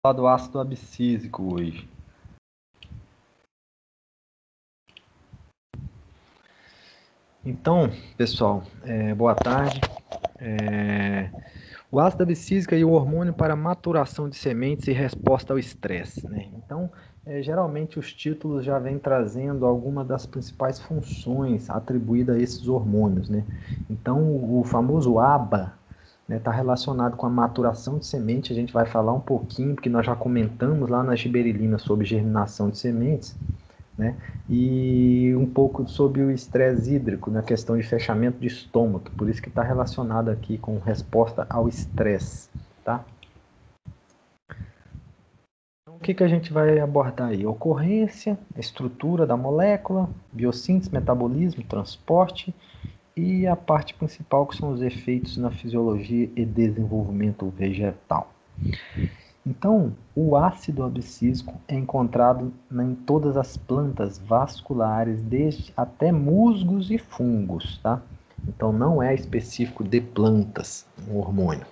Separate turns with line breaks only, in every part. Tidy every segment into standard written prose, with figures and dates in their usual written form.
Falar do ácido abscísico hoje. Então, pessoal, boa tarde. O ácido abscísico é o hormônio para maturação de sementes e resposta ao estresse, né? Então, geralmente os títulos já vêm trazendo algumas das principais funções atribuídas a esses hormônios, né? Então, o famoso ABA está relacionado com a maturação de semente. A gente vai falar um pouquinho, porque nós já comentamos lá na giberelina sobre germinação de sementes, né? E um pouco sobre o estresse hídrico na questão de fechamento de estômago, por isso que está relacionado aqui com resposta ao estresse, tá? Então, o que a gente vai abordar aí? Ocorrência, estrutura da molécula, biossíntese, metabolismo, transporte e a parte principal que são os efeitos na fisiologia e desenvolvimento vegetal. Então, o ácido abscísico é encontrado em todas as plantas vasculares, desde até musgos e fungos, tá? Então, não é específico de plantas, um hormônio.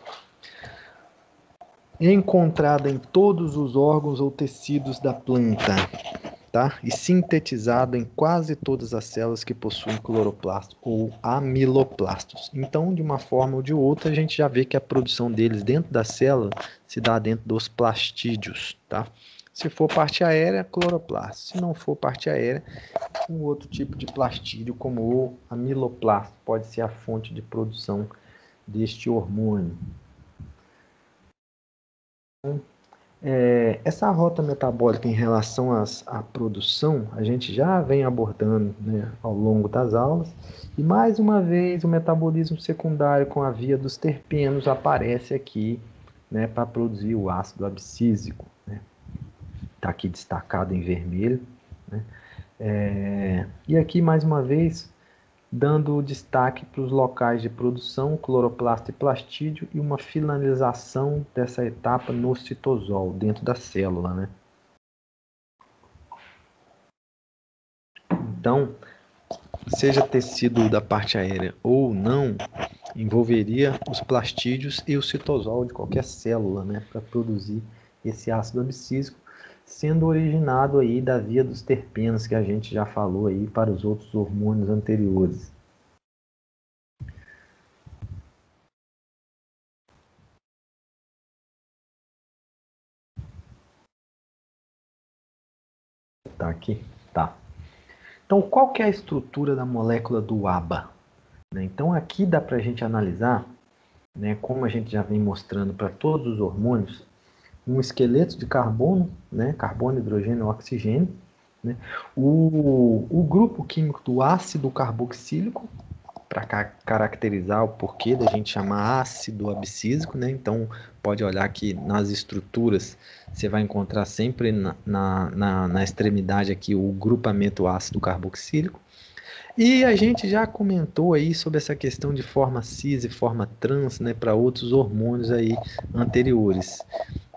É encontrado em todos os órgãos ou tecidos da planta, tá? E sintetizado em quase todas as células que possuem cloroplastos ou amiloplastos. Então, de uma forma ou de outra, a gente já vê que a produção deles dentro da célula se dá dentro dos plastídeos, tá? Se for parte aérea, cloroplasto. Se não for parte aérea, um outro tipo de plastídeo, como o amiloplasto, pode ser a fonte de produção deste hormônio. Essa rota metabólica em relação à produção, a gente já vem abordando, né, ao longo das aulas, e mais uma vez o metabolismo secundário com a via dos terpenos aparece aqui, né, para produzir o ácido abscísico, né? Está aqui destacado em vermelho, né? E aqui mais uma vez dando destaque para os locais de produção, cloroplasto e plastídio, e uma finalização dessa etapa no citosol, dentro da célula, né? Então, seja tecido da parte aérea ou não, envolveria os plastídeos e o citosol de qualquer célula, né, para produzir esse ácido abscísico, sendo originado aí da via dos terpenos que a gente já falou aí para os outros hormônios anteriores. Tá aqui? Tá. Então, qual que é a estrutura da molécula do ABA? Então, aqui dá para a gente analisar, né, como a gente já vem mostrando para todos os hormônios, um esqueleto de carbono, né, carbono, hidrogênio, oxigênio, né, o grupo químico do ácido carboxílico, para caracterizar o porquê da gente chamar ácido abscísico, né? Então, pode olhar que nas estruturas você vai encontrar sempre na extremidade aqui o grupamento ácido carboxílico. E a gente já comentou aí sobre essa questão de forma cis e forma trans, né, para outros hormônios aí anteriores,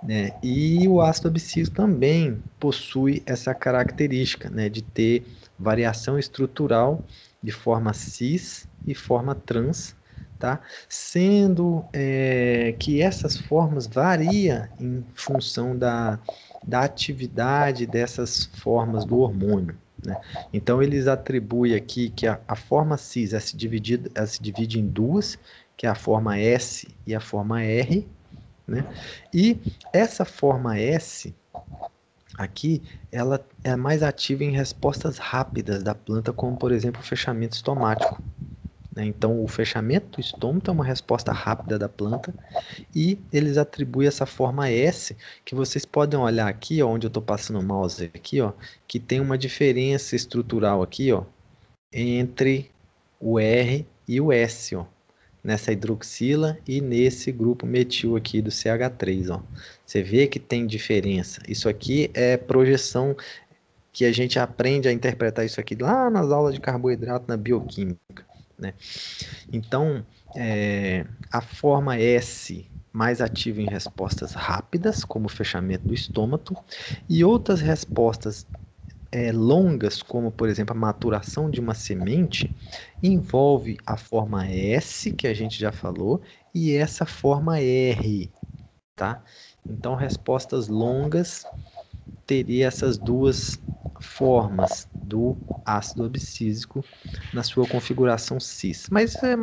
né? E o ácido abscísico também possui essa característica, né, de ter variação estrutural de forma cis e forma trans, tá? Sendo que essas formas variam em função da atividade dessas formas do hormônio, né? Então, eles atribuem aqui que a forma cis ela se divide em duas, que é a forma S e a forma R, né? E essa forma S aqui, ela é mais ativa em respostas rápidas da planta, como por exemplo o fechamento estomático, né? Então, o fechamento do estômago é uma resposta rápida da planta, e eles atribuem essa forma S, que vocês podem olhar aqui, ó, onde eu estou passando o mouse aqui, ó, que tem uma diferença estrutural aqui, ó, entre o R e o S, ó, nessa hidroxila e nesse grupo metil aqui do CH3, ó. Você vê que tem diferença. Isso aqui é projeção que a gente aprende a interpretar isso aqui lá nas aulas de carboidrato na bioquímica, né? Então, a forma S mais ativa em respostas rápidas, como o fechamento do estômago, e outras respostas longas, como por exemplo a maturação de uma semente, envolve a forma S, que a gente já falou, e essa forma R, tá? Então, respostas longas teria essas duas formas do ácido abscísico na sua configuração cis. Mas é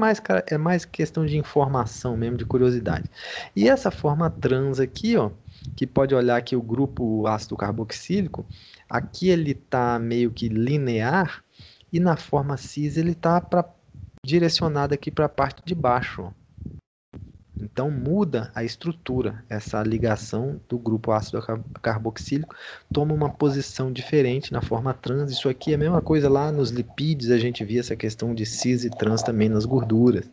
mais questão de informação mesmo, de curiosidade. E essa forma trans aqui, ó, que pode olhar aqui o grupo ácido carboxílico, aqui ele está meio que linear, e na forma cis ele está direcionado aqui para a parte de baixo, ó. Então muda a estrutura, essa ligação do grupo ácido carboxílico toma uma posição diferente na forma trans. Isso aqui é a mesma coisa lá nos lipídios, a gente via essa questão de cis e trans também nas gorduras.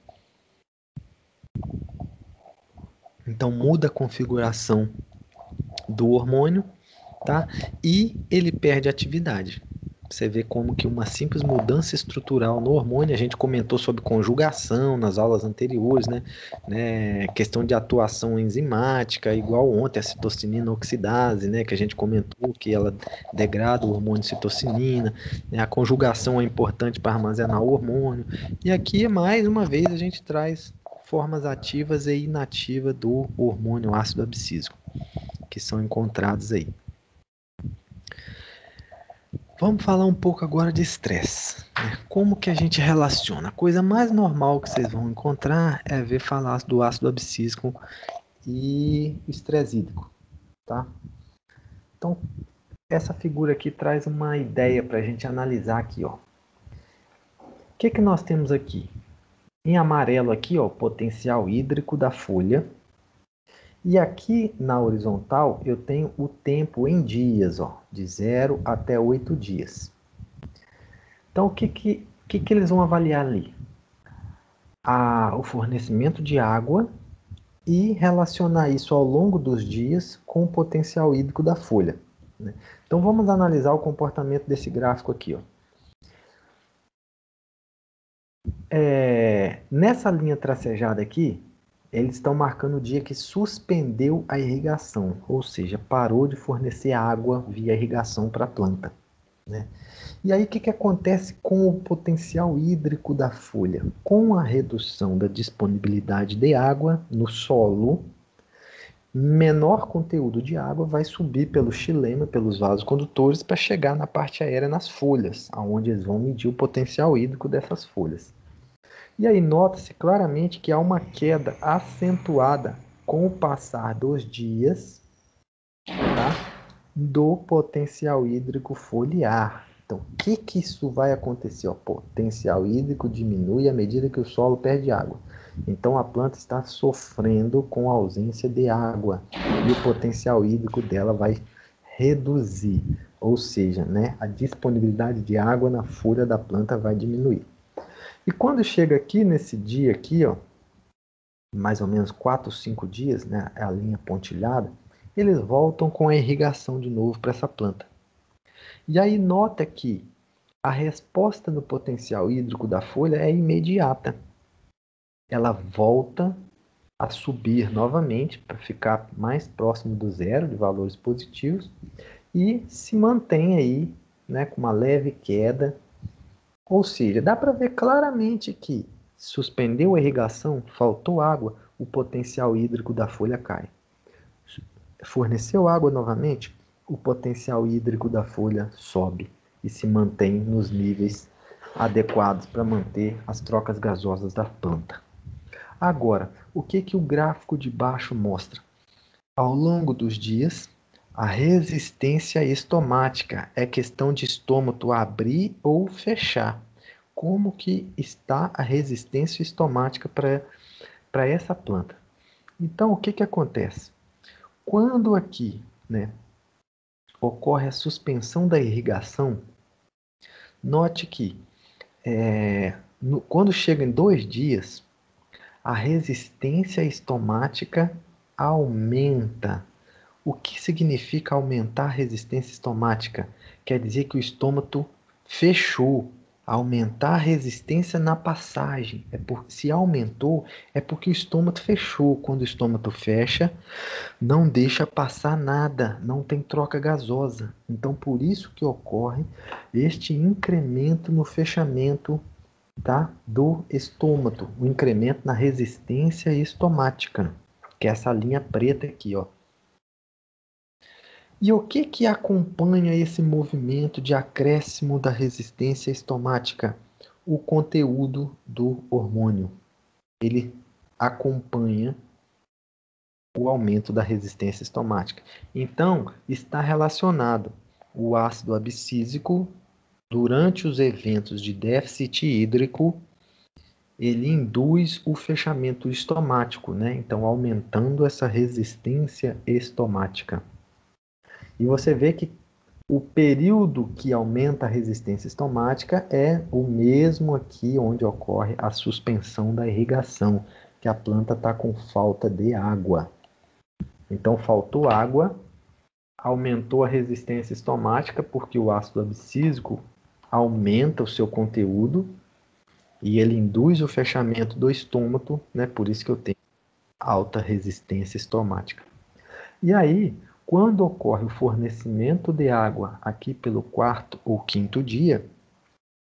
Então muda a configuração do hormônio, tá? E ele perde atividade. Você vê como que uma simples mudança estrutural no hormônio, a gente comentou sobre conjugação nas aulas anteriores, né? Questão de atuação enzimática, igual ontem a citocinina oxidase, né? Que a gente comentou que ela degrada o hormônio citocinina, né? A conjugação é importante para armazenar o hormônio. E aqui, mais uma vez, a gente traz formas ativas e inativas do hormônio ácido abscísico, que são encontrados aí. Vamos falar um pouco agora de estresse. Né? Como que a gente relaciona? A coisa mais normal que vocês vão encontrar é ver falar do ácido abscísico e estresse hídrico. Tá? Então, essa figura aqui traz uma ideia para a gente analisar aqui. Ó. O que nós temos aqui? Em amarelo aqui, ó, potencial hídrico da folha. E aqui na horizontal eu tenho o tempo em dias, ó, de 0 até 8 dias. Então, o que eles vão avaliar ali? O fornecimento de água e relacionar isso ao longo dos dias com o potencial hídrico da folha. Né? Então, vamos analisar o comportamento desse gráfico aqui. Ó. Nessa linha tracejada aqui, eles estão marcando o dia que suspendeu a irrigação, ou seja, parou de fornecer água via irrigação para a planta. Né? E aí o que acontece com o potencial hídrico da folha? Com a redução da disponibilidade de água no solo, menor conteúdo de água vai subir pelo xilema, pelos vasos condutores, para chegar na parte aérea nas folhas, onde eles vão medir o potencial hídrico dessas folhas. E aí nota-se claramente que há uma queda acentuada com o passar dos dias, tá, do potencial hídrico foliar. Então, o que isso vai acontecer? O potencial hídrico diminui à medida que o solo perde água. Então, a planta está sofrendo com a ausência de água e o potencial hídrico dela vai reduzir. Ou seja, né, a disponibilidade de água na folha da planta vai diminuir. E quando chega aqui nesse dia aqui, ó, mais ou menos 4 ou 5 dias, né, a linha pontilhada, eles voltam com a irrigação de novo para essa planta. E aí nota que a resposta no potencial hídrico da folha é imediata. Ela volta a subir novamente para ficar mais próximo do zero de valores positivos e se mantém aí, né, com uma leve queda. Ou seja, dá para ver claramente que suspendeu a irrigação, faltou água, o potencial hídrico da folha cai. Forneceu água novamente, o potencial hídrico da folha sobe e se mantém nos níveis adequados para manter as trocas gasosas da planta. Agora, o que o gráfico de baixo mostra? Ao longo dos dias, a resistência estomática é questão de estômago abrir ou fechar. Como que está a resistência estomática para essa planta? Então, o que acontece? Quando aqui, né, ocorre a suspensão da irrigação, note que quando chega em 2 dias, a resistência estomática aumenta. O que significa aumentar a resistência estomática? Quer dizer que o estômago fechou. Aumentar a resistência na passagem. Se aumentou, é porque o estômago fechou. Quando o estômago fecha, não deixa passar nada, não tem troca gasosa. Então, por isso que ocorre este incremento no fechamento, tá, do estômago, o incremento na resistência estomática, que é essa linha preta aqui, ó. E o que que acompanha esse movimento de acréscimo da resistência estomática? O conteúdo do hormônio. Ele acompanha o aumento da resistência estomática. Então, está relacionado o ácido abscísico durante os eventos de déficit hídrico, ele induz o fechamento estomático, né? Então, aumentando essa resistência estomática. E você vê que o período que aumenta a resistência estomática é o mesmo aqui onde ocorre a suspensão da irrigação, que a planta está com falta de água. Então, faltou água, aumentou a resistência estomática, porque o ácido abscísico aumenta o seu conteúdo e ele induz o fechamento do estômago, né? Por isso que eu tenho alta resistência estomática. E aí, quando ocorre o fornecimento de água aqui pelo quarto ou quinto dia,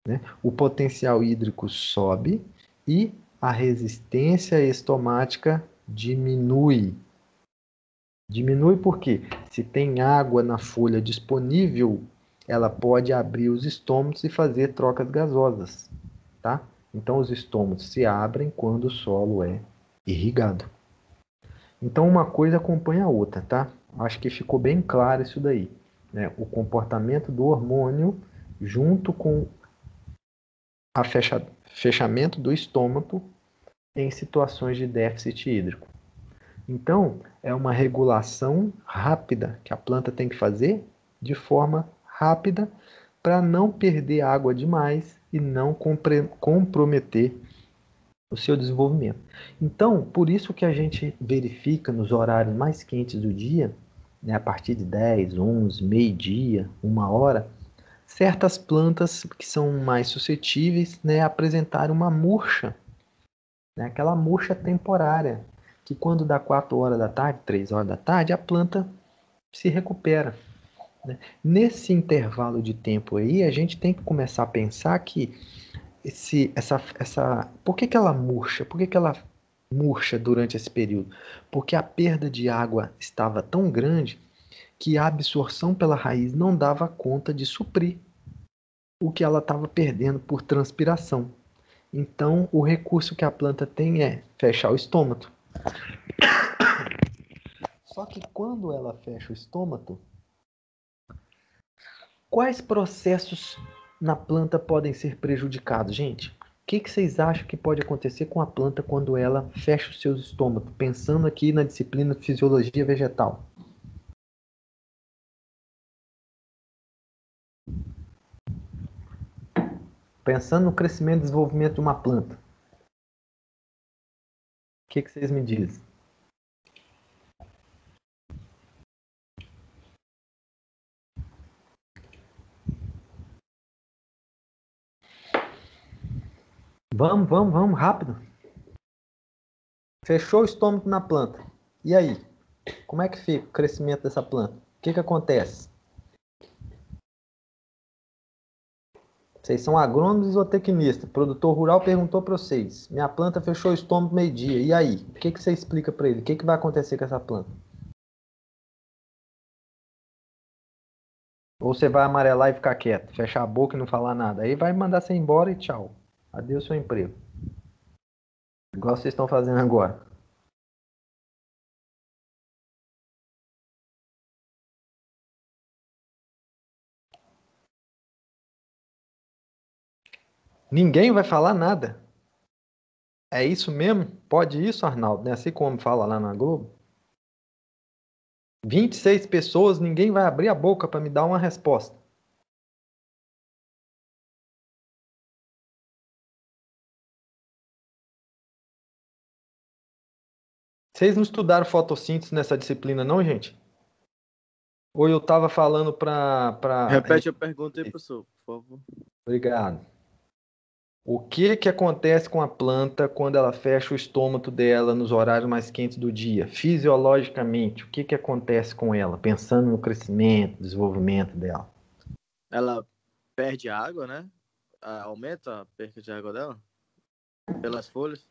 né, o potencial hídrico sobe e a resistência estomática diminui. Diminui porque se tem água na folha disponível, ela pode abrir os estômatos e fazer trocas gasosas, tá? Então os estômatos se abrem quando o solo é irrigado. Então uma coisa acompanha a outra, tá? Acho que ficou bem claro isso daí, né? O comportamento do hormônio junto com a fechamento do estômago em situações de déficit hídrico. Então, é uma regulação rápida que a planta tem que fazer de forma rápida para não perder água demais e não comprometer o seu desenvolvimento. Então, por isso que a gente verifica nos horários mais quentes do dia, né, a partir de 10, 11, meio-dia, 1 hora, certas plantas que são mais suscetíveis, né, a apresentar uma murcha, né, aquela murcha temporária, que quando dá 4 horas da tarde, 3 horas da tarde, a planta se recupera. Né? Nesse intervalo de tempo aí, a gente tem que começar a pensar que por que ela murcha? Por que ela murcha durante esse período? Porque a perda de água estava tão grande que a absorção pela raiz não dava conta de suprir o que ela estava perdendo por transpiração. Então, o recurso que a planta tem é fechar o estômago. Só que quando ela fecha o estômago, quais processos na planta podem ser prejudicados, gente? O que vocês acham que pode acontecer com a planta quando ela fecha os seus estômagos? Pensando aqui na disciplina de fisiologia vegetal. Pensando no crescimento e desenvolvimento de uma planta. O que vocês me dizem? Vamos, rápido. Fechou o estômago na planta. E aí? Como é que fica o crescimento dessa planta? O que acontece? Vocês são agrônomos e zootecnistas. O produtor rural perguntou para vocês. Minha planta fechou o estômago meio-dia. E aí? O que você explica para ele? O que vai acontecer com essa planta? Ou você vai amarelar e ficar quieto, fechar a boca e não falar nada. Aí vai mandar você embora e tchau. Adeus seu emprego. Igual vocês estão fazendo agora. Ninguém vai falar nada. É isso mesmo? Pode isso, Arnaldo? Né? Assim como fala lá na Globo? 26 pessoas, ninguém vai abrir a boca para me dar uma resposta. Vocês não estudaram fotossíntese nessa disciplina, não, gente? Ou eu estava falando para.
Repete a pergunta aí, professor, por favor.
Obrigado. O que acontece com a planta quando ela fecha o estômago dela nos horários mais quentes do dia? Fisiologicamente, o que acontece com ela? Pensando no crescimento, desenvolvimento dela.
Ela perde água, né? Aumenta a perda de água dela? Pelas folhas?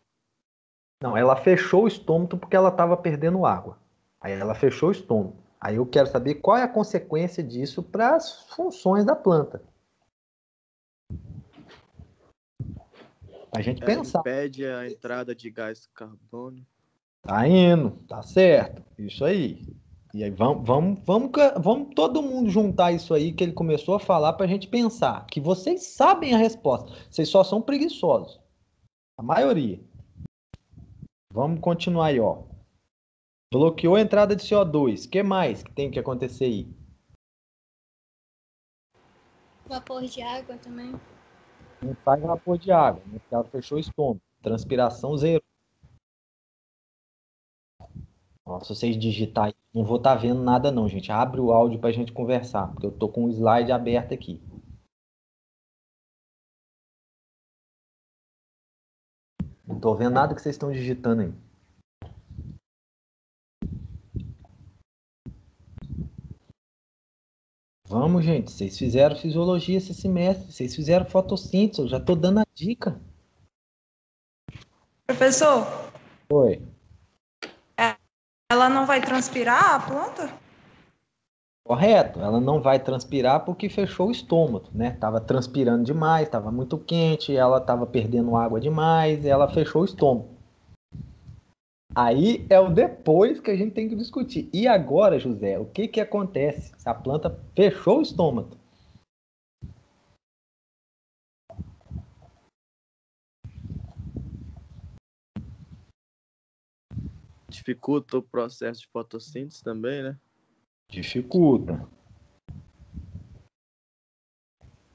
Não, ela fechou o estômago porque ela estava perdendo água. Aí ela fechou o estômago. Aí eu quero saber qual é a consequência disso para as funções da planta. A gente pensar.
Impede a entrada de gás carbônico.
Tá indo, tá certo. Isso aí. E aí vamos todo mundo juntar isso aí que ele começou a falar para a gente pensar. Que vocês sabem a resposta. Vocês só são preguiçosos. A maioria. Vamos continuar aí, ó. Bloqueou a entrada de CO2. O que mais que tem que acontecer aí?
Vapor de água também.
Não faz vapor de água, né? Porque ela fechou o estômago. Transpiração zero. Ó, se vocês digitar, não vou estar vendo nada não, gente. Abre o áudio para a gente conversar, porque eu tô com o slide aberto aqui. Não tô vendo nada que vocês estão digitando aí. Vamos, gente. Vocês fizeram fisiologia esse semestre. Vocês fizeram fotossíntese. Eu já tô dando a dica.
Professor,
Oi.
ela não vai transpirar a planta?
Correto. Ela não vai transpirar porque fechou o estômago, né? Tava transpirando demais, tava muito quente, ela tava perdendo água demais, ela fechou o estômago. Aí é o depois que a gente tem que discutir. E agora, José, o que que acontece se a planta fechou o estômago?
Dificulta o processo de fotossíntese também, né?
Dificulta.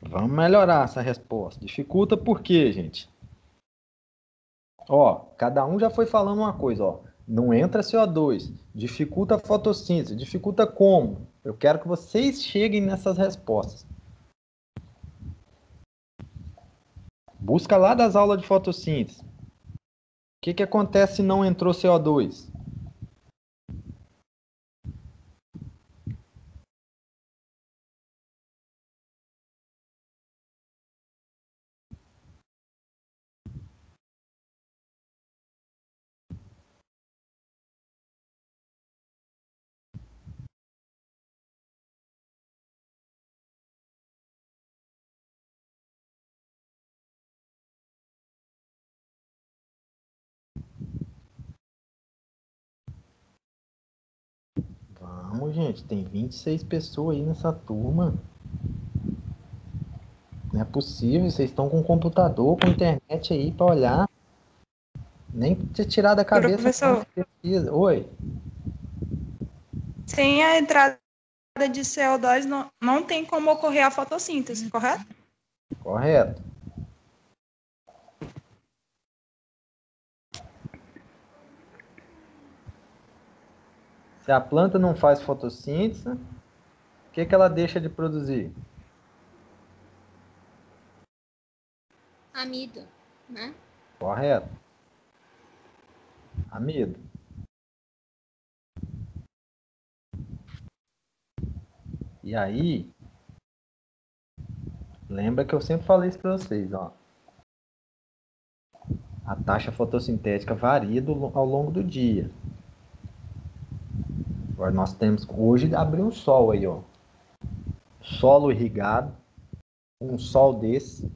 Vamos melhorar essa resposta. Dificulta por quê, gente? Ó, cada um já foi falando uma coisa, ó. Não entra CO2, dificulta a fotossíntese, dificulta como? Eu quero que vocês cheguem nessas respostas. Busca lá das aulas de fotossíntese. O que que acontece se não entrou CO2? Vamos, gente, tem 26 pessoas aí nessa turma. Não é possível, vocês estão com computador, com internet aí para olhar. Nem te tirar da cabeça.
Professor,
pesquisa. Oi.
sem a entrada de CO2 não tem como ocorrer a fotossíntese, correto?
Correto. Se a planta não faz fotossíntese, o que que ela deixa de produzir?
Amido, né?
Correto. Amido. E aí, lembra que eu sempre falei isso para vocês, ó. A taxa fotossintética varia ao longo do dia. Agora nós temos, hoje abriu um sol aí, ó. Solo irrigado, um sol desse.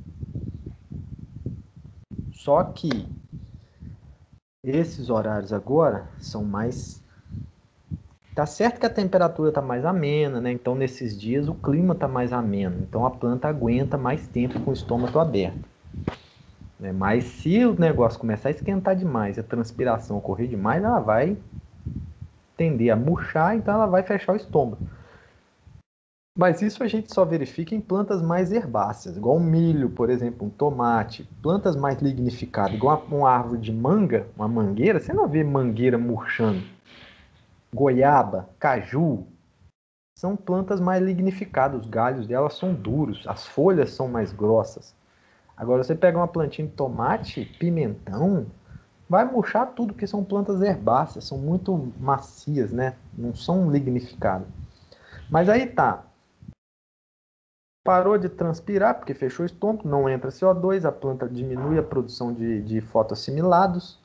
Só que esses horários agora são mais. Tá certo que a temperatura tá mais amena, né? Então nesses dias o clima tá mais ameno. Então a planta aguenta mais tempo com o estômago aberto. Né? Mas se o negócio começar a esquentar demais, a transpiração ocorrer demais, ela vai tender a murchar, então ela vai fechar o estômago. Mas isso a gente só verifica em plantas mais herbáceas, igual um milho, por exemplo, um tomate. Plantas mais lignificadas, igual uma árvore de manga, uma mangueira, você não vê mangueira murchando. Goiaba, caju, são plantas mais lignificadas, os galhos delas são duros, as folhas são mais grossas. Agora você pega uma plantinha de tomate, pimentão, vai murchar tudo, porque são plantas herbáceas, são muito macias, né? Não são lignificadas. Mas aí tá. Parou de transpirar, porque fechou o estômago, não entra CO2, a planta diminui a produção de fotoassimilados.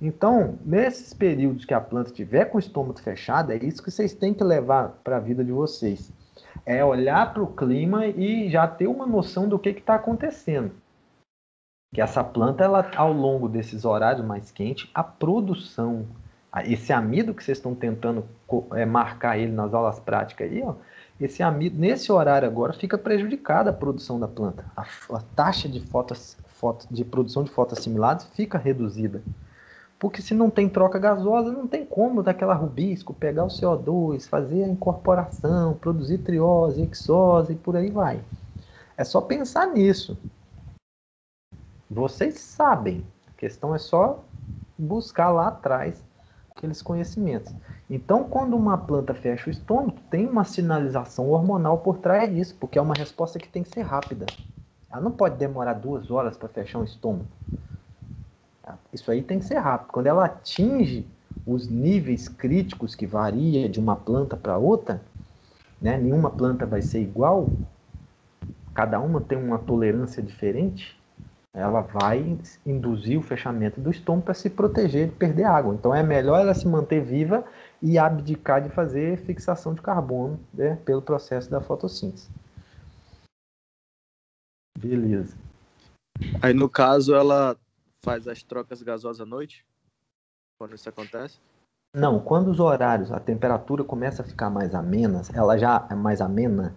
Então, nesses períodos que a planta estiver com o estômago fechado, é isso que vocês têm que levar para a vida de vocês. É olhar para o clima e já ter uma noção do que está acontecendo. Que essa planta, ela, ao longo desses horários mais quentes, a produção, esse amido que vocês estão tentando marcar ele nas aulas práticas aí, ó, esse amido, nesse horário agora, fica prejudicada a produção da planta. A taxa de produção de fotoassimilados fica reduzida. Porque se não tem troca gasosa, não tem como daquela rubisco pegar o CO2, fazer a incorporação, produzir triose, hexose e por aí vai. É só pensar nisso. Vocês sabem. A questão é só buscar lá atrás aqueles conhecimentos. Então, quando uma planta fecha o estômago, tem uma sinalização hormonal por trás disso, porque é uma resposta que tem que ser rápida. Ela não pode demorar 2 horas para fechar um estômago. Isso aí tem que ser rápido. Quando ela atinge os níveis críticos que varia de uma planta para outra, né? Nenhuma planta vai ser igual, cada uma tem uma tolerância diferente, ela vai induzir o fechamento do estômago para se proteger de perder água. Então é melhor ela se manter viva e abdicar de fazer fixação de carbono, né? Pelo processo da fotossíntese. Beleza.
Aí no caso ela faz as trocas gasosas à noite? Quando isso acontece?
Não, quando os horários, a temperatura começa a ficar mais amena, ela já é mais amena,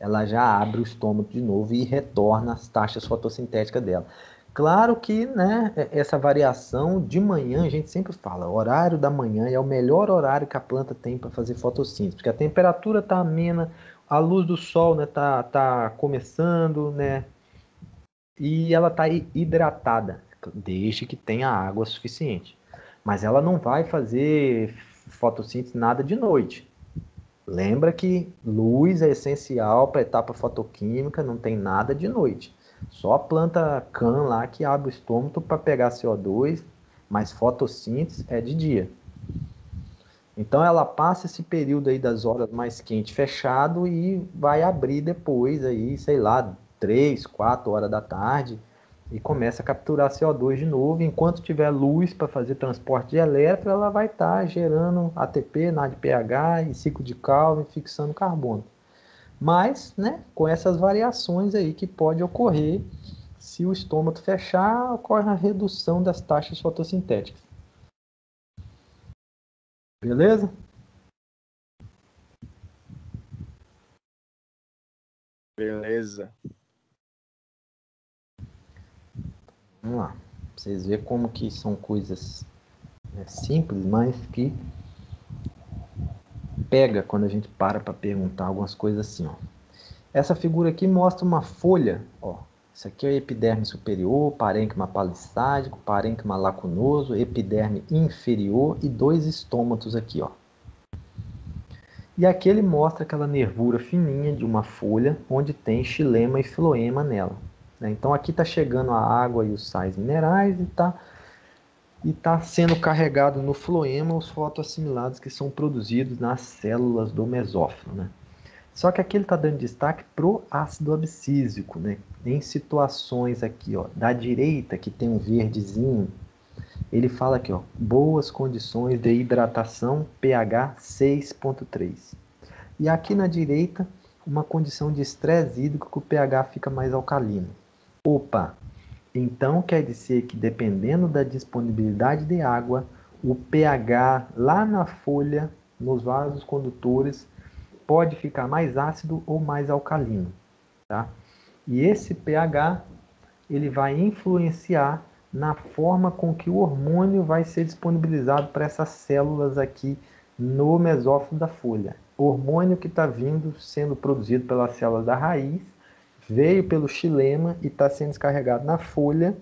ela já abre o estômago de novo e retorna as taxas fotossintéticas dela. Claro que, né, essa variação de manhã, a gente sempre fala, o horário da manhã é o melhor horário que a planta tem para fazer fotossíntese, porque a temperatura está amena, a luz do sol, né, tá começando, né, e ela está hidratada, desde que tenha água suficiente. Mas ela não vai fazer fotossíntese nada de noite. Lembra que luz é essencial para a etapa fotoquímica, não tem nada de noite. Só a planta can lá que abre o estômago para pegar CO2, mas fotossíntese é de dia. Então ela passa esse período aí das horas mais quentes fechado e vai abrir depois aí, sei lá, 3, 4 horas da tarde e começa a capturar CO2 de novo. Enquanto tiver luz para fazer transporte de elétron, ela vai estar gerando ATP, NADPH e ciclo de Calvin, fixando carbono. Mas, né, com essas variações aí que pode ocorrer, se o estômago fechar, ocorre a redução das taxas fotossintéticas. Beleza?
Beleza.
Vamos lá. Pra vocês verem como que são coisas simples, mas que pega quando a gente para perguntar algumas coisas assim, ó. Essa figura aqui mostra uma folha, ó. Isso aqui é a epiderme superior, parênquima palissádico, parênquima lacunoso, epiderme inferior e 2 estômatos aqui, ó. E aqui ele mostra aquela nervura fininha de uma folha, onde tem xilema e floema nela. Então aqui está chegando a água e os sais minerais e tá sendo carregado no floema os fotoassimilados que são produzidos nas células do mesófilo, né? Só que aqui ele está dando destaque para o ácido abscísico, né? Em situações aqui, ó, da direita, que tem um verdezinho, ele fala aqui, ó, boas condições de hidratação, pH 6,3. E aqui na direita, uma condição de estresse hídrico que o pH fica mais alcalino. Opa! Então quer dizer que dependendo da disponibilidade de água, o pH lá na folha, nos vasos condutores, pode ficar mais ácido ou mais alcalino, tá? E esse pH, ele vai influenciar na forma com que o hormônio vai ser disponibilizado para essas células aqui no mesófilo da folha. O hormônio que está sendo produzido pelas células da raiz, veio pelo xilema e está sendo descarregado na folha.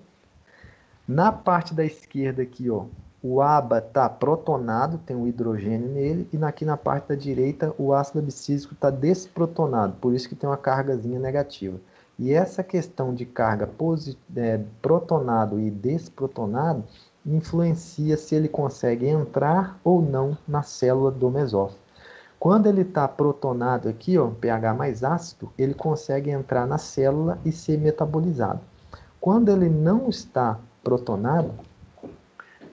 Na parte da esquerda aqui, ó, o ABA está protonado, tem um hidrogênio nele, e aqui na parte da direita o ácido abscísico está desprotonado, por isso que tem uma cargazinha negativa. E essa questão de carga protonado e desprotonado influencia se ele consegue entrar ou não na célula do mesófilo. Quando ele está protonado aqui, ó, pH mais ácido, ele consegue entrar na célula e ser metabolizado. Quando ele não está protonado,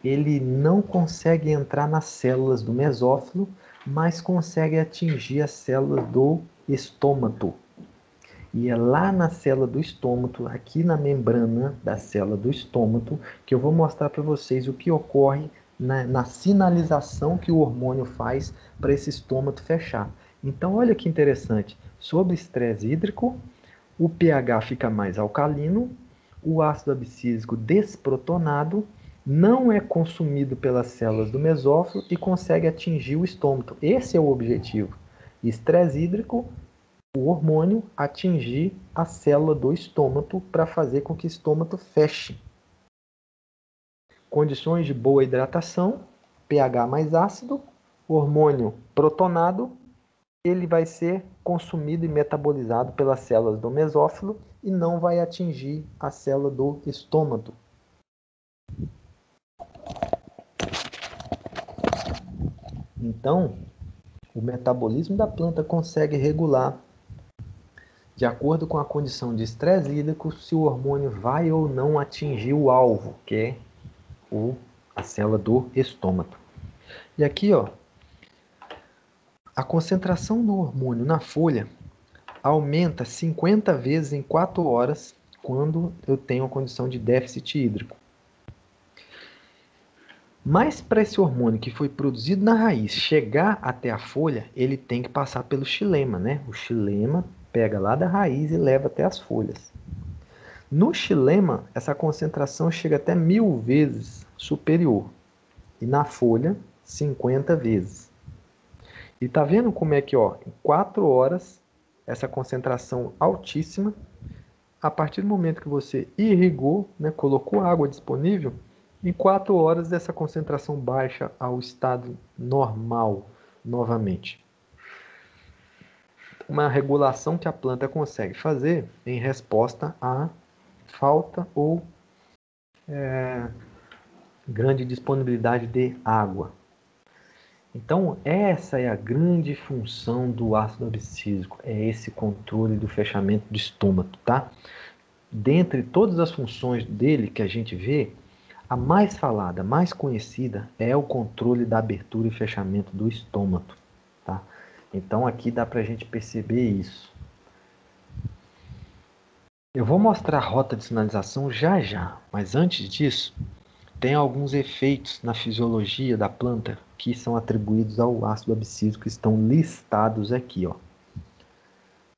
ele não consegue entrar nas células do mesófilo, mas consegue atingir as células do estômato. E é lá na célula do estômato, aqui na membrana da célula do estômato, que eu vou mostrar para vocês o que ocorre na sinalização que o hormônio faz para esse estômato fechar. Então, olha que interessante. Sob estresse hídrico, o pH fica mais alcalino, o ácido abscísico desprotonado, não é consumido pelas células do mesófilo e consegue atingir o estômato. Esse é o objetivo. Estresse hídrico, o hormônio atingir a célula do estômato para fazer com que o estômato feche. Condições de boa hidratação, pH mais ácido, hormônio protonado, ele vai ser consumido e metabolizado pelas células do mesófilo e não vai atingir a célula do estômato. Então, o metabolismo da planta consegue regular, de acordo com a condição de estresse hídrico, se o hormônio vai ou não atingir o alvo, que é a célula do estômago. E aqui, ó, a concentração do hormônio na folha aumenta 50 vezes em 4 horas quando eu tenho a condição de déficit hídrico. Mas para esse hormônio que foi produzido na raiz chegar até a folha, ele tem que passar pelo xilema, né? O xilema pega lá da raiz e leva até as folhas. No xilema, essa concentração chega até 1000 vezes superior. E na folha, 50 vezes. E tá vendo como é que, ó, em 4 horas, essa concentração altíssima, a partir do momento que você irrigou, né, colocou água disponível, em 4 horas essa concentração baixa ao estado normal novamente. Uma regulação que a planta consegue fazer em resposta à falta ou grande disponibilidade de água. Então, essa é a grande função do ácido abscísico, é esse controle do fechamento do estômago, tá? Dentre todas as funções dele que a gente vê, a mais falada, mais conhecida, é o controle da abertura e fechamento do estômago, tá? Então, aqui dá pra gente perceber isso. Eu vou mostrar a rota de sinalização já, mas antes disso, tem alguns efeitos na fisiologia da planta que são atribuídos ao ácido abscísico, que estão listados aqui, ó.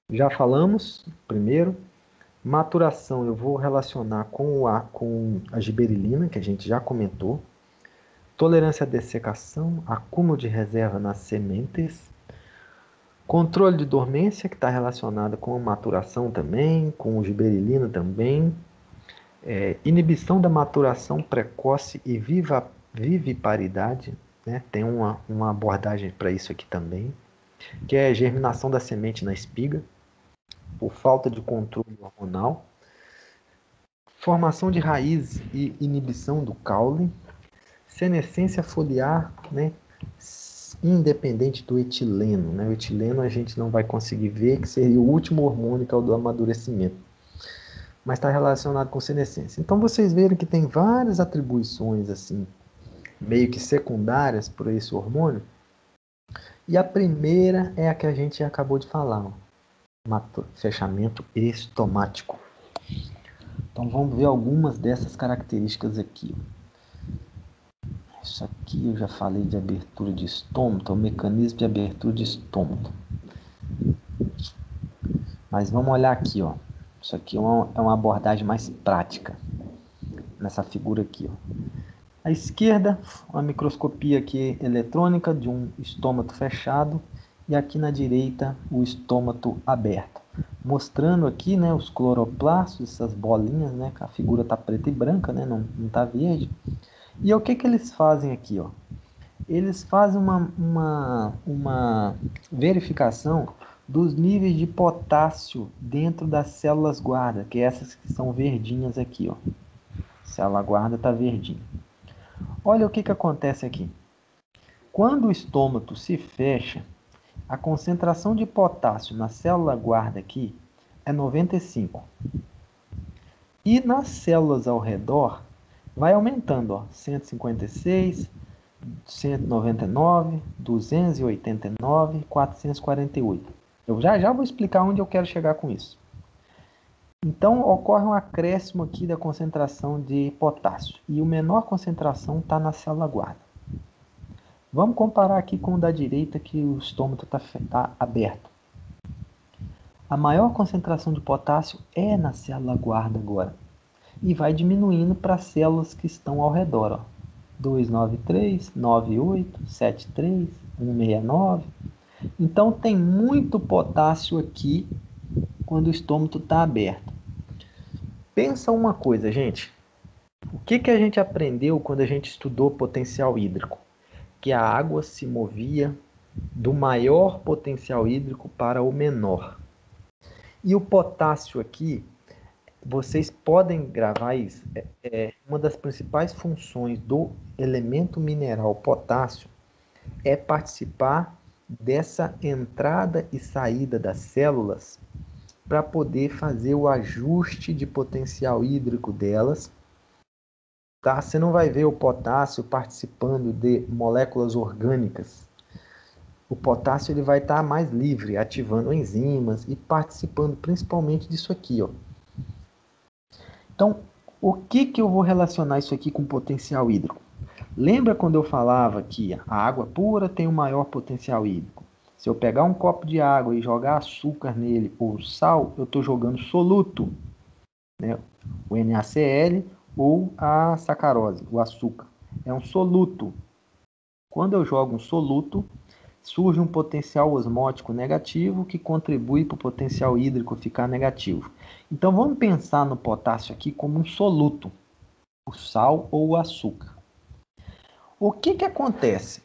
Já falamos, primeiro, maturação eu vou relacionar com a giberilina, que a gente já comentou. Tolerância à dessecação, acúmulo de reserva nas sementes. Controle de dormência, que está relacionado com a maturação também, com o giberilina também. Inibição da maturação precoce e viviparidade, né? Tem uma abordagem para isso aqui também, que é a germinação da semente na espiga, por falta de controle hormonal. Formação de raiz e inibição do caule. Senescência foliar, né? Independente do etileno, né? O etileno a gente não vai conseguir ver, que seria o último hormônio, que é o do amadurecimento. Mas está relacionado com senescência. Então, vocês verem que tem várias atribuições, assim, meio que secundárias por esse hormônio. E a primeira é a que a gente acabou de falar, ó, fechamento estomático. Então, vamos ver algumas dessas características aqui. Isso aqui eu já falei de abertura de estômago, é o mecanismo de abertura de estômago. Mas vamos olhar aqui, ó. Isso aqui é uma abordagem mais prática, nessa figura aqui, ó. À esquerda, uma microscopia aqui eletrônica de um estômago fechado, e aqui na direita, o estômago aberto. Mostrando aqui, né, os cloroplastos, essas bolinhas, né, que a figura está preta e branca, né, não está verde. E o que eles fazem aqui, ó? Eles fazem uma verificação dos níveis de potássio dentro das células guarda, que é essas que são verdinhas aqui, ó. A célula guarda está verdinha. Olha o que acontece aqui. Quando o estômago se fecha, a concentração de potássio na célula guarda aqui é 95. E nas células ao redor vai aumentando, ó, 156, 199, 289, 448. Eu já vou explicar onde eu quero chegar com isso. Então, ocorre um acréscimo aqui da concentração de potássio. E a menor concentração está na célula guarda. Vamos comparar aqui com o da direita, que o estômago está aberto. A maior concentração de potássio é na célula guarda agora. E vai diminuindo para as células que estão ao redor. Ó. 293, 98, 73, 169. Então, tem muito potássio aqui quando o estômago está aberto. Pensa uma coisa, gente. O que a gente aprendeu quando a gente estudou potencial hídrico? Que a água se movia do maior potencial hídrico para o menor. E o potássio aqui, vocês podem gravar isso. Uma das principais funções do elemento mineral potássio é participar dessa entrada e saída das células para poder fazer o ajuste de potencial hídrico delas. Tá? Você não vai ver o potássio participando de moléculas orgânicas. O potássio ele vai estar mais livre, ativando enzimas e participando principalmente disso aqui. Ó. Então, o que eu vou relacionar isso aqui com potencial hídrico? Lembra quando eu falava que a água pura tem o maior potencial hídrico? Se eu pegar um copo de água e jogar açúcar nele ou sal, eu estou jogando soluto, né? O NaCl ou a sacarose, o açúcar. É um soluto. Quando eu jogo um soluto, surge um potencial osmótico negativo que contribui para o potencial hídrico ficar negativo. Então vamos pensar no potássio aqui como um soluto, o sal ou o açúcar. O que acontece?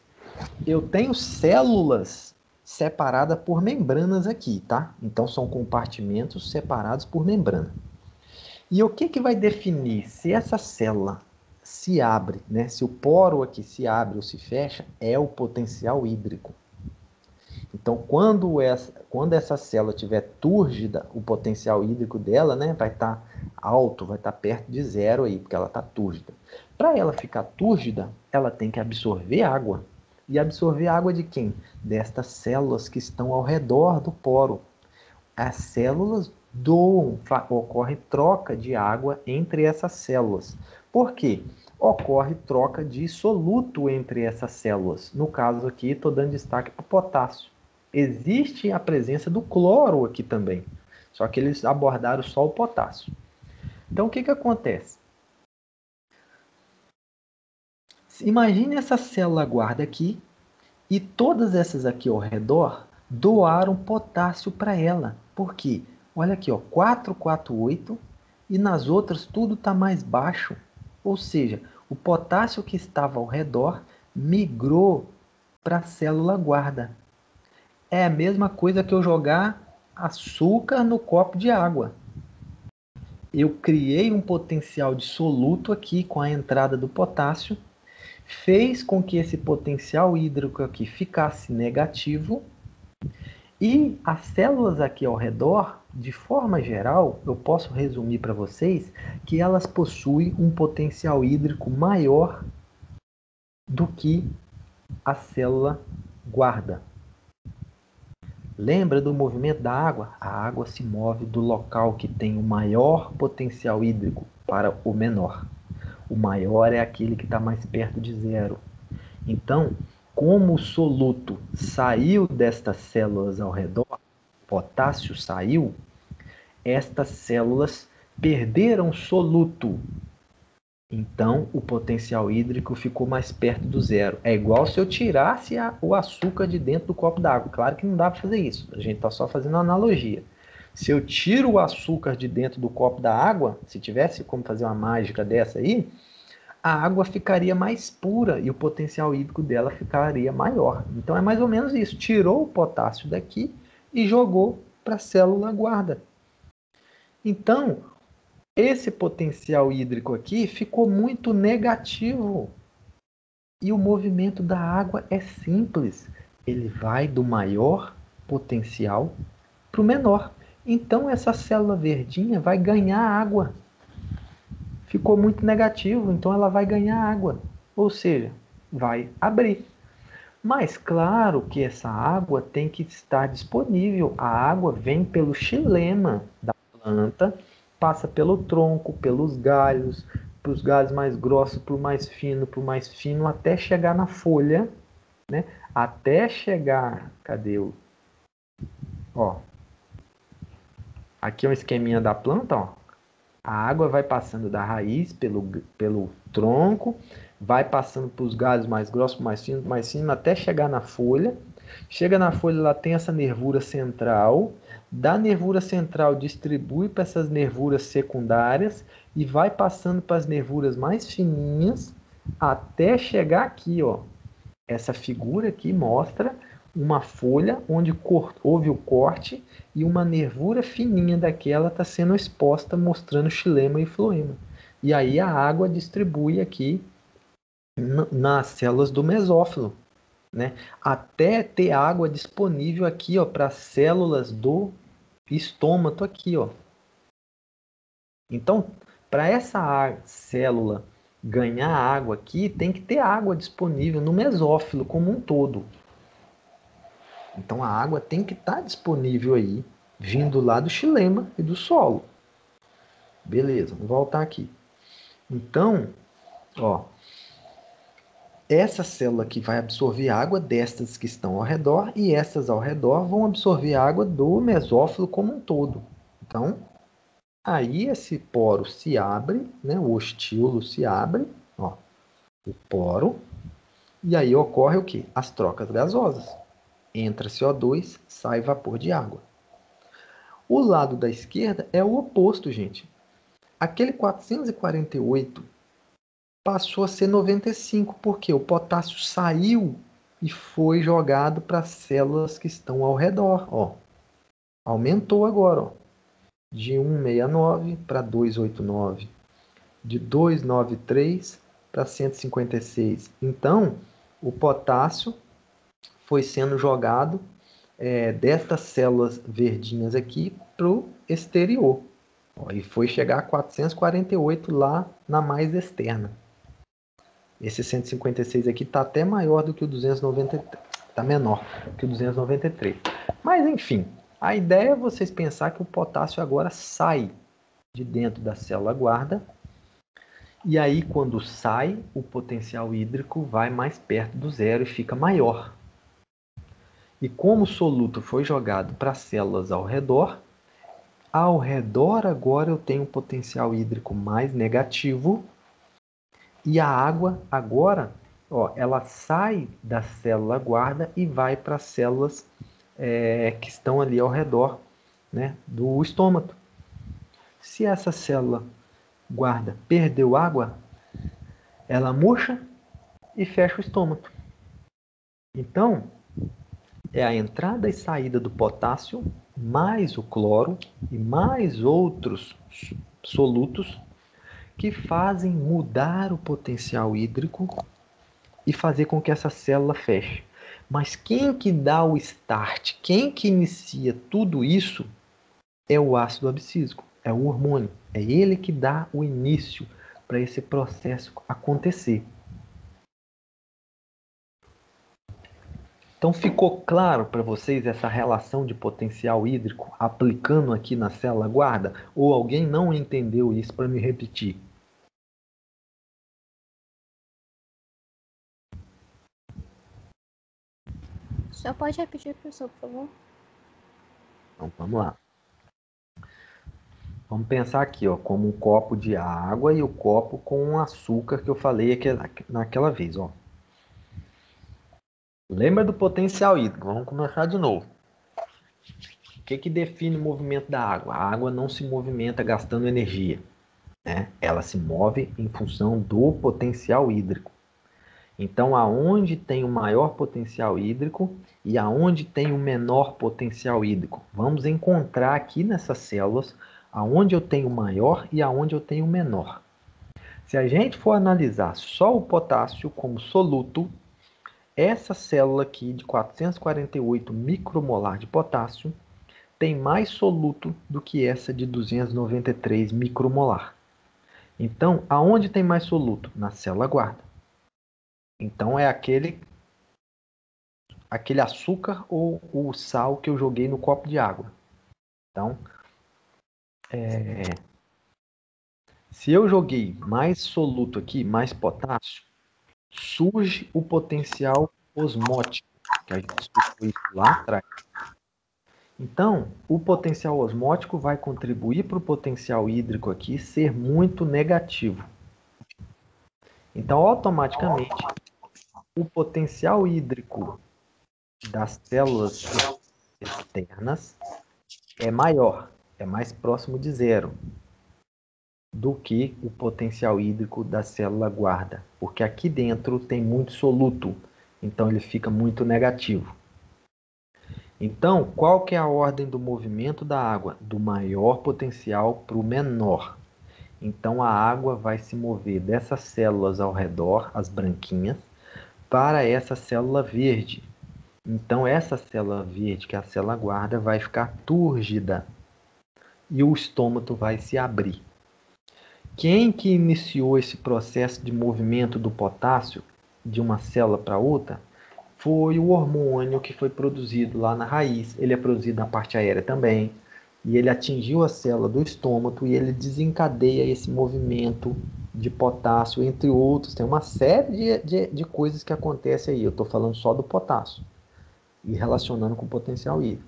Eu tenho células separadas por membranas aqui, tá? Então são compartimentos separados por membrana. E o que vai definir se essa célula se abre, né? Se o poro aqui se abre ou se fecha, é o potencial hídrico. Então, quando essa célula estiver túrgida, o potencial hídrico dela, né, vai estar alto, vai estar perto de zero aí, porque ela está túrgida. Para ela ficar túrgida, ela tem que absorver água. E absorver água de quem? Destas células que estão ao redor do poro. As células doam, ocorre troca de água entre essas células. Por quê? Ocorre troca de soluto entre essas células. No caso aqui, estou dando destaque para o potássio. Existe a presença do cloro aqui também. Só que eles abordaram só o potássio. Então, o que acontece? Imagine essa célula guarda aqui e todas essas aqui ao redor doaram potássio para ela. Por quê? Olha aqui, ó, 448 e nas outras tudo está mais baixo. Ou seja, o potássio que estava ao redor migrou para a célula guarda. É a mesma coisa que eu jogar açúcar no copo de água. Eu criei um potencial de soluto aqui com a entrada do potássio, fez com que esse potencial hídrico aqui ficasse negativo e as células aqui ao redor, de forma geral, eu posso resumir para vocês que elas possuem um potencial hídrico maior do que a célula guarda. Lembra do movimento da água? A água se move do local que tem o maior potencial hídrico para o menor. O maior é aquele que está mais perto de zero. Então, como o soluto saiu destas células ao redor, o potássio saiu, estas células perderam soluto. Então, o potencial hídrico ficou mais perto do zero. É igual se eu tirasse o açúcar de dentro do copo d'água. Claro que não dá para fazer isso. A gente está só fazendo uma analogia. Se eu tiro o açúcar de dentro do copo da água, se tivesse como fazer uma mágica dessa aí, a água ficaria mais pura e o potencial hídrico dela ficaria maior. Então é mais ou menos isso. Tirou o potássio daqui e jogou para a célula guarda. Então, esse potencial hídrico aqui ficou muito negativo. E o movimento da água é simples. Ele vai do maior potencial para o menor. Então essa célula verdinha vai ganhar água. ficou muito negativo, então ela vai ganhar água, ou seja, vai abrir. Mas claro que essa água tem que estar disponível. A água vem pelo xilema da planta, passa pelo tronco, pelos galhos, para os galhos mais grossos, para o mais fino, até chegar na folha, né? Até chegar, cadê o... Ó, aqui é um esqueminha da planta, ó. A água vai passando da raiz pelo tronco, vai passando para os galhos mais grossos, mais finos, até chegar na folha. Chega na folha, ela tem essa nervura central. Da nervura central distribui para essas nervuras secundárias e vai passando para as nervuras mais fininhas até chegar aqui, ó. Essa figura aqui mostra uma folha onde houve o corte e uma nervura fininha daquela está sendo exposta, mostrando xilema e floema. E aí a água distribui aqui nas células do mesófilo, né? Até ter água disponível aqui, ó, para as células do estômago aqui, ó. Então, para essa célula ganhar água aqui, tem que ter água disponível no mesófilo como um todo. Então a água tem que estar disponível aí, vindo lá do xilema e do solo. Beleza, vamos voltar aqui. Então, ó, essa célula aqui vai absorver água destas que estão ao redor e essas ao redor vão absorver água do mesófilo como um todo. Então, aí esse poro se abre, né, o ostíolo se abre, ó, o poro, e aí ocorre o quê? As trocas gasosas. Entra CO2, sai vapor de água. O lado da esquerda é o oposto, gente. Aquele 448 passou a ser 95, porque o potássio saiu e foi jogado para as células que estão ao redor. Ó. Aumentou agora, ó, de 169 para 289, de 293 para 156. Então, o potássio foi sendo jogado destas células verdinhas aqui para o exterior. Ó, e foi chegar a 448 lá na mais externa. Esse 156 aqui está até maior do que o 293. Está menor que o 293. Mas, enfim, a ideia é vocês pensar que o potássio agora sai de dentro da célula guarda. E aí, quando sai, o potencial hídrico vai mais perto do zero e fica maior. E como o soluto foi jogado para as células ao redor agora eu tenho um potencial hídrico mais negativo. E a água agora, ó, ela sai da célula guarda e vai para as células que estão ali ao redor, né, do estômago. Se essa célula guarda perdeu água, ela murcha e fecha o estômago. Então, é a entrada e saída do potássio, mais o cloro e mais outros solutos que fazem mudar o potencial hídrico e fazer com que essa célula feche. Mas quem que dá o start, quem que inicia tudo isso é o ácido abscísico, é o hormônio. É ele que dá o início para esse processo acontecer. Então ficou claro para vocês essa relação de potencial hídrico aplicando aqui na célula guarda? Ou alguém não entendeu isso para me repetir?
Só pode repetir, professor, por favor?
Então vamos lá. Vamos pensar aqui, ó, como um copo de água e o copo com açúcar que eu falei aqui, naquela vez, ó. Lembra do potencial hídrico? Vamos começar de novo. O que define o movimento da água? A água não se movimenta gastando energia, né? Ela se move em função do potencial hídrico. Então, aonde tem o maior potencial hídrico e aonde tem o menor potencial hídrico? Vamos encontrar aqui nessas células aonde eu tenho maior e aonde eu tenho menor. Se a gente for analisar só o potássio como soluto, essa célula aqui de 448 micromolar de potássio tem mais soluto do que essa de 293 micromolar. Então, aonde tem mais soluto? Na célula guarda. Então, é aquele açúcar ou o sal que eu joguei no copo de água. Então, se eu joguei mais soluto aqui, mais potássio, surge o potencial osmótico, que a gente estudou isso lá atrás. Então, o potencial osmótico vai contribuir para o potencial hídrico aqui ser muito negativo. Então, automaticamente, o potencial hídrico das células externas é maior, é mais próximo de zero do que o potencial hídrico da célula guarda, porque aqui dentro tem muito soluto, então ele fica muito negativo. Então, qual que é a ordem do movimento da água? Do maior potencial para o menor. Então, a água vai se mover dessas células ao redor, as branquinhas, para essa célula verde. Então, essa célula verde, que é a célula guarda, vai ficar túrgida e o estômago vai se abrir. Quem que iniciou esse processo de movimento do potássio de uma célula para outra foi o hormônio que foi produzido lá na raiz. Ele é produzido na parte aérea também. E ele atingiu a célula do estômago e ele desencadeia esse movimento de potássio, entre outros. Tem uma série de coisas que acontecem aí. Eu estou falando só do potássio e relacionando com o potencial hídrico.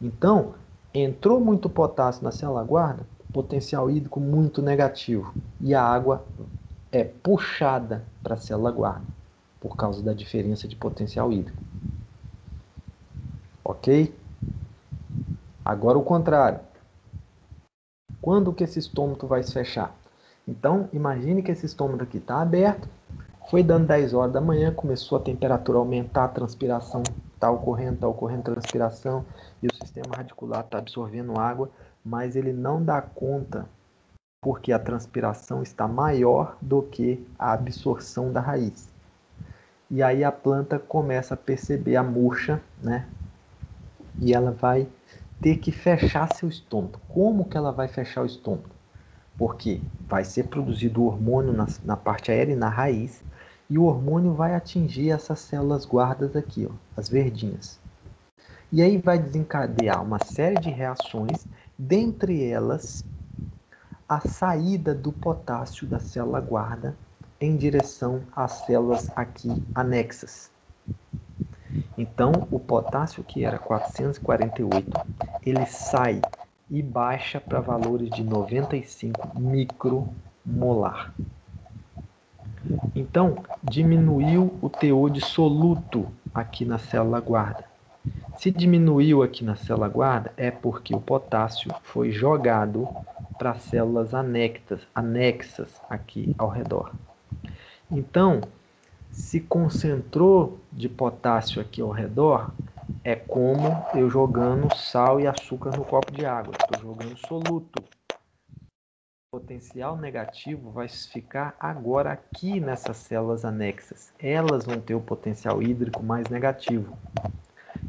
Então, entrou muito potássio na célula guarda, potencial hídrico muito negativo. E a água é puxada para a célula guarda por causa da diferença de potencial hídrico. Ok? Agora o contrário. Quando que esse estômago vai se fechar? Então, imagine que esse estômago aqui está aberto, foi dando 10 horas da manhã, começou a temperatura a aumentar, a transpiração está ocorrendo transpiração, e o sistema radicular está absorvendo água, mas ele não dá conta porque a transpiração está maior do que a absorção da raiz. E aí a planta começa a perceber a murcha, né? E ela vai ter que fechar seu estômago. Como que ela vai fechar o estômago? Porque vai ser produzido o hormônio na parte aérea e na raiz, e o hormônio vai atingir essas células guardas aqui, ó, as verdinhas. E aí vai desencadear uma série de reações, dentre elas a saída do potássio da célula guarda em direção às células aqui anexas. Então, o potássio, que era 448, ele sai e baixa para valores de 95 micromolar. Então, diminuiu o teor de soluto aqui na célula guarda. Se diminuiu aqui na célula guarda, é porque o potássio foi jogado para as células anexas aqui ao redor. Então, se concentrou de potássio aqui ao redor, é como eu jogando sal e açúcar no copo de água. Estou jogando soluto. O potencial negativo vai ficar agora aqui nessas células anexas. Elas vão ter o potencial hídrico mais negativo.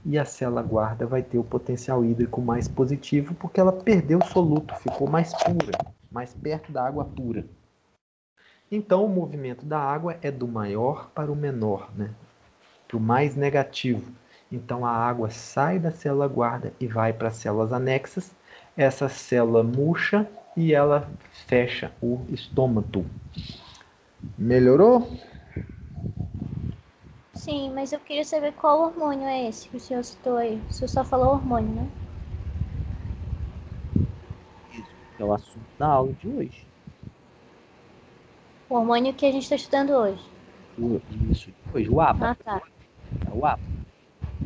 E a célula guarda vai ter o potencial hídrico mais positivo porque ela perdeu o soluto, ficou mais pura, mais perto da água pura. Então, o movimento da água é do maior para o menor, né? Para o mais negativo. Então, a água sai da célula guarda e vai para as células anexas. Essa célula murcha e ela fecha o estômago. Melhorou?
Sim, mas eu queria saber qual hormônio é esse que o senhor citou aí. O senhor só falou hormônio, né?
Isso é o assunto da aula de hoje.
O hormônio que a gente está estudando hoje.
Isso, depois o ABA.
Ah, tá.
É o ABA.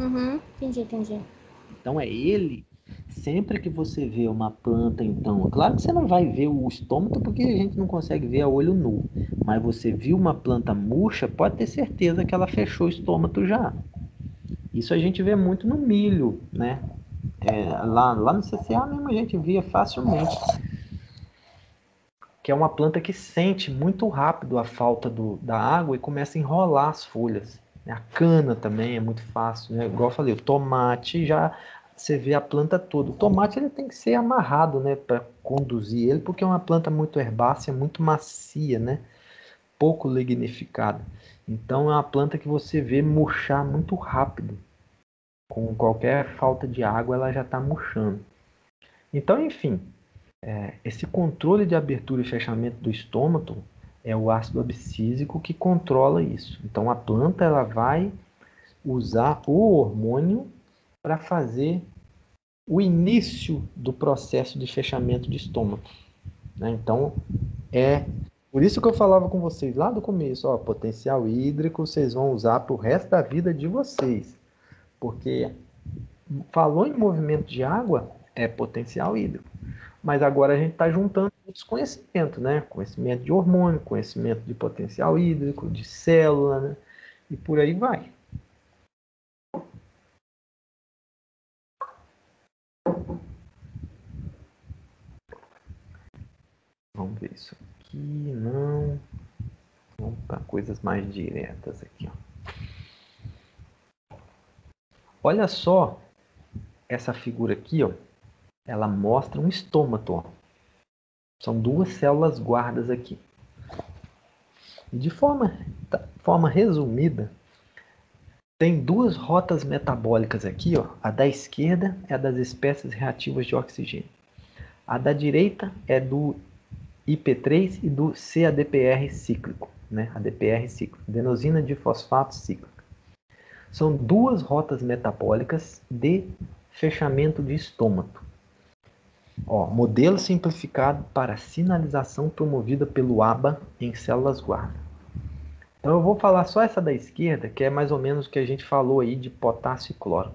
Uhum, entendi.
Então é ele. Sempre que você vê uma planta, então, claro que você não vai ver o estômago porque a gente não consegue ver a olho nu, mas você viu uma planta murcha, pode ter certeza que ela fechou o estômago já. Isso a gente vê muito no milho, né? Lá no CCA mesmo a gente via facilmente. Que é uma planta que sente muito rápido a falta da água e começa a enrolar as folhas. A cana também é muito fácil, né? Igual eu falei, o tomate já
você vê a planta toda. O tomate ele tem que ser amarrado, né, para conduzir ele, porque é uma planta muito herbácea, muito macia, né, pouco lignificada. Então é uma planta que você vê murchar muito rápido. Com qualquer falta de água, ela já está murchando. Então, enfim, esse controle de abertura e fechamento do estômago é o ácido abscísico que controla isso. Então, a planta ela vai usar o hormônio para fazer o início do processo de fechamento de estômago, né? Então, por isso que eu falava com vocês lá do começo, ó, potencial hídrico vocês vão usar para o resto da vida de vocês, porque falou em movimento de água, é potencial hídrico. Mas agora a gente está juntando outros conhecimentos, né? Conhecimento de hormônio, conhecimento de potencial hídrico, de célula, né? E por aí vai. Vamos ver isso aqui, não. Vamos para coisas mais diretas aqui, ó. Olha só essa figura aqui, ó. Ela mostra um estômago, ó. São duas células guardas aqui. E de forma resumida, tem duas rotas metabólicas aqui, ó. A da esquerda é a das espécies reativas de oxigênio. A da direita é do IP3 e do CADPR cíclico, né? ADPR cíclico, adenosina difosfato cíclico. São duas rotas metabólicas de fechamento de estômago. Ó, modelo simplificado para sinalização promovida pelo ABA em células guarda. Então eu vou falar só essa da esquerda, que é mais ou menos o que a gente falou aí de potássio e cloro.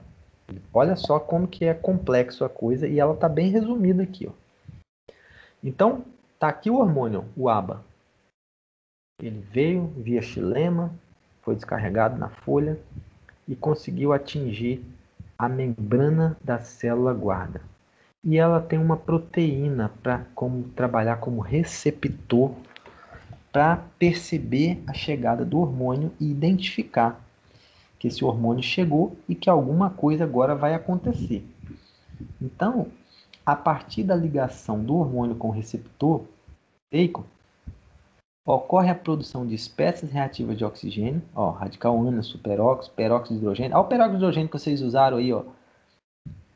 Olha só como que é complexo a coisa e ela está bem resumida aqui, ó. Então, tá aqui o hormônio, o ABA. Ele veio via xilema, foi descarregado na folha e conseguiu atingir a membrana da célula guarda. E ela tem uma proteína para trabalhar como receptor para perceber a chegada do hormônio e identificar que esse hormônio chegou e que alguma coisa agora vai acontecer. Então, a partir da ligação do hormônio com o receptor proteico, ocorre a produção de espécies reativas de oxigênio, ó, radical ânion, superóxido, peróxido de hidrogênio. Olha o peróxido de hidrogênio que vocês usaram aí, ó,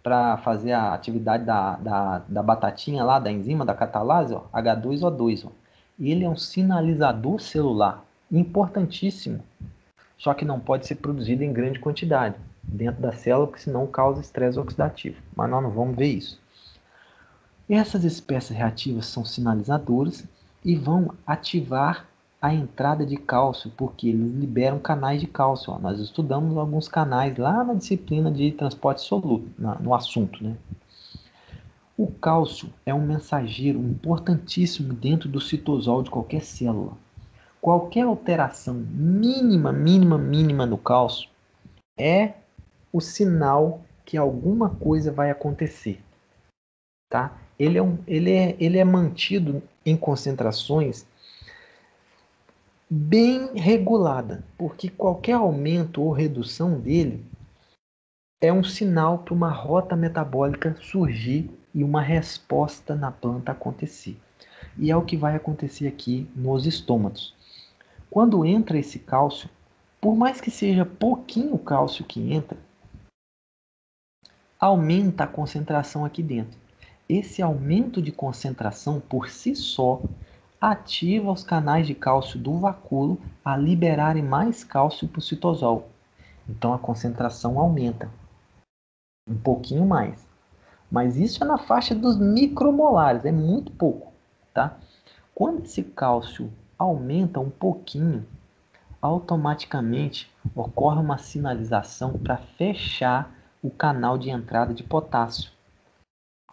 para fazer a atividade da batatinha lá, da enzima, da catalase, ó, H2O2. Ó. Ele é um sinalizador celular importantíssimo, só que não pode ser produzido em grande quantidade dentro da célula, porque senão causa estresse oxidativo. Mas nós não vamos ver isso. Essas espécies reativas são sinalizadores e vão ativar a entrada de cálcio, porque eles liberam canais de cálcio. Ó. Nós estudamos alguns canais lá na disciplina de transporte soluto, no assunto, né? O cálcio é um mensageiro importantíssimo dentro do citosol de qualquer célula. Qualquer alteração mínima no cálcio é o sinal que alguma coisa vai acontecer, tá? Ele é mantido em concentrações bem regulada, porque qualquer aumento ou redução dele é um sinal para uma rota metabólica surgir e uma resposta na planta acontecer. E é o que vai acontecer aqui nos estômatos. Quando entra esse cálcio, por mais que seja pouquinho cálcio que entra, aumenta a concentração aqui dentro. Esse aumento de concentração por si só ativa os canais de cálcio do vacúolo a liberarem mais cálcio para o citosol. Então a concentração aumenta um pouquinho mais. Mas isso é na faixa dos micromolares, é muito pouco, tá? Quando esse cálcio aumenta um pouquinho, automaticamente ocorre uma sinalização para fechar o canal de entrada de potássio.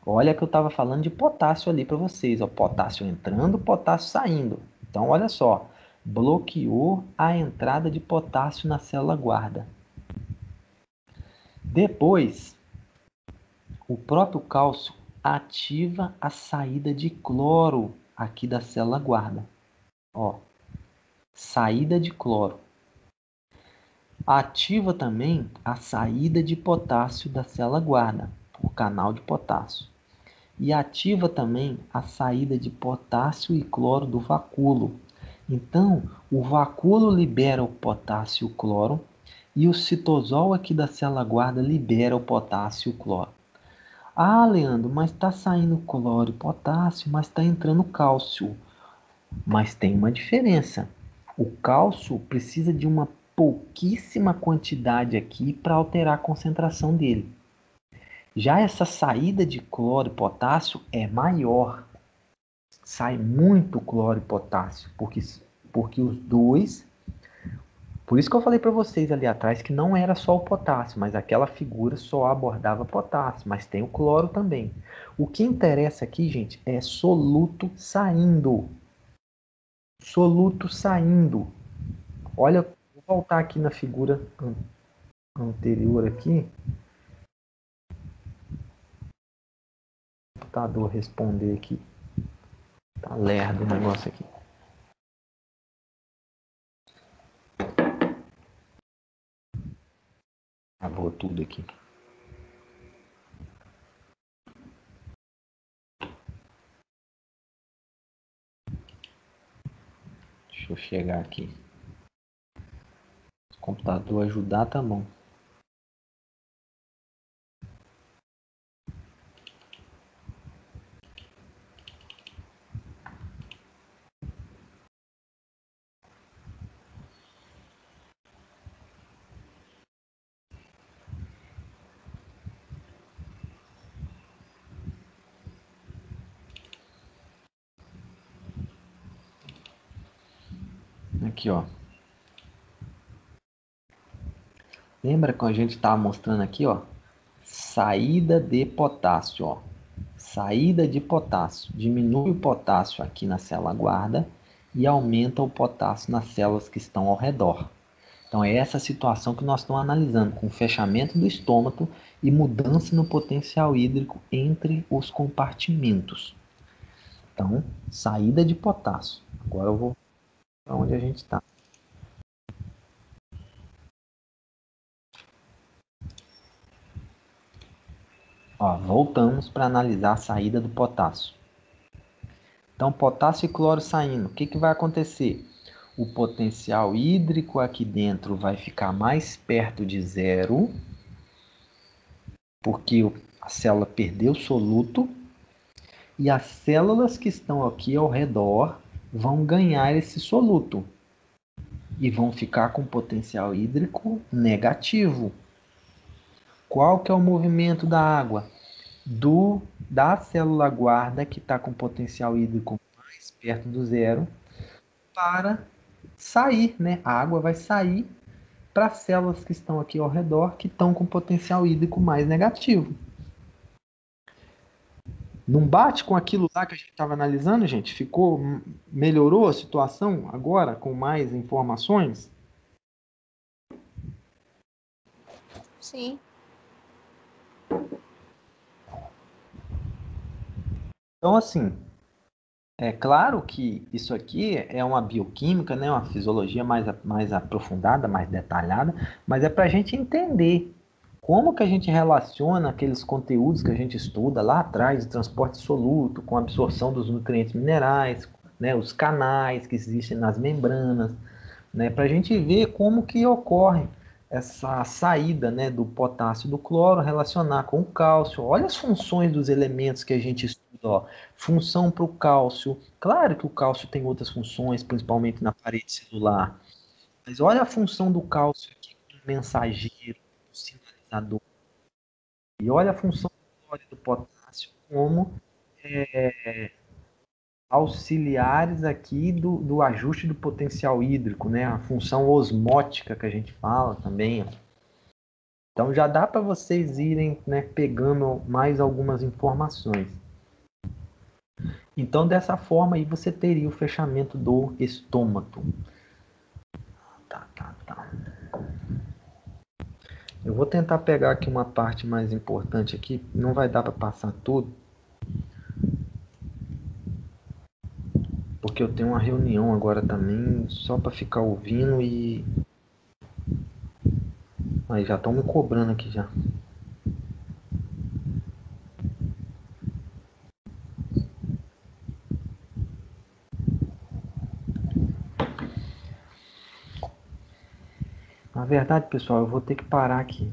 Olha que eu estava falando de potássio ali para vocês. Ó, potássio entrando, potássio saindo. Então, olha só. Bloqueou a entrada de potássio na célula guarda. Depois, o próprio cálcio ativa a saída de cloro aqui da célula guarda. Ó, saída de cloro. Ativa também a saída de potássio da célula guarda.
por canal de potássio. E ativa também a saída de potássio e cloro do vacúolo. Então, o vacúolo libera o potássio e o cloro, e o citosol aqui da célula guarda libera o potássio e o cloro. Ah, Leandro, mas está saindo cloro e potássio, mas está entrando cálcio. Mas tem uma diferença. O cálcio precisa de uma pouquíssima quantidade aqui para alterar a concentração dele. Já essa saída de cloro e potássio é maior. Sai muito cloro e potássio, porque os dois... Por isso que eu falei para vocês ali atrás que não era só o potássio, mas aquela figura só abordava potássio, mas tem o cloro também. O que interessa aqui, gente, é soluto saindo. Soluto saindo. Olha, vou voltar aqui na figura anterior aqui. O computador responder aqui. Tá lerdo o negócio aqui. Travou tudo aqui. Deixa eu chegar aqui. Se o computador ajudar, tá bom. Aqui, ó. Lembra que a gente estava mostrando aqui, ó? Saída de potássio, ó. Saída de potássio. Diminui o potássio aqui na célula guarda e aumenta o potássio nas células que estão ao redor. Então é essa situação que nós estamos analisando, com o fechamento do estômago e mudança no potencial hídrico entre os compartimentos. Então, saída de potássio. Agora eu vou para onde a gente está. Ó, voltamos para analisar a saída do potássio. Então, potássio e cloro saindo. O que vai acontecer? O potencial hídrico aqui dentro vai ficar mais perto de zero, porque a célula perdeu soluto, e as células que estão aqui ao redor vão ganhar esse soluto e vão ficar com potencial hídrico negativo. Qual que é o movimento da água? Da célula guarda, que está com potencial hídrico mais perto do zero, para sair, né? A água vai sair para as células que estão aqui ao redor, que estão com potencial hídrico mais negativo. Não bate com aquilo lá que a gente estava analisando, gente? Melhorou a situação agora com mais informações?
Sim.
Então, assim, é claro que isso aqui é uma bioquímica, né, uma fisiologia mais aprofundada, mais detalhada, mas é para a gente entender como que a gente relaciona aqueles conteúdos que a gente estuda lá atrás, de transporte soluto, com a absorção dos nutrientes minerais, né, os canais que existem nas membranas, né, para a gente ver como que ocorre essa saída, né, do potássio e do cloro, relacionar com o cálcio. Olha as funções dos elementos que a gente estuda. Ó. Função para o cálcio. Claro que o cálcio tem outras funções, principalmente na parede celular. Mas olha a função do cálcio aqui como mensageiro, sinalizador. E olha a função do cloro e do potássio como auxiliares aqui do ajuste do potencial hídrico, né? A função osmótica que a gente fala também. Ó. Então já dá para vocês irem, né, pegando mais algumas informações. Então dessa forma aí você teria o fechamento do estômago. Tá. Eu vou tentar pegar aqui uma parte mais importante aqui. Não vai dar para passar tudo. Porque eu tenho uma reunião agora também, só para ficar ouvindo e... Aí já estão me cobrando aqui já.
Na verdade, pessoal, eu vou ter que parar aqui.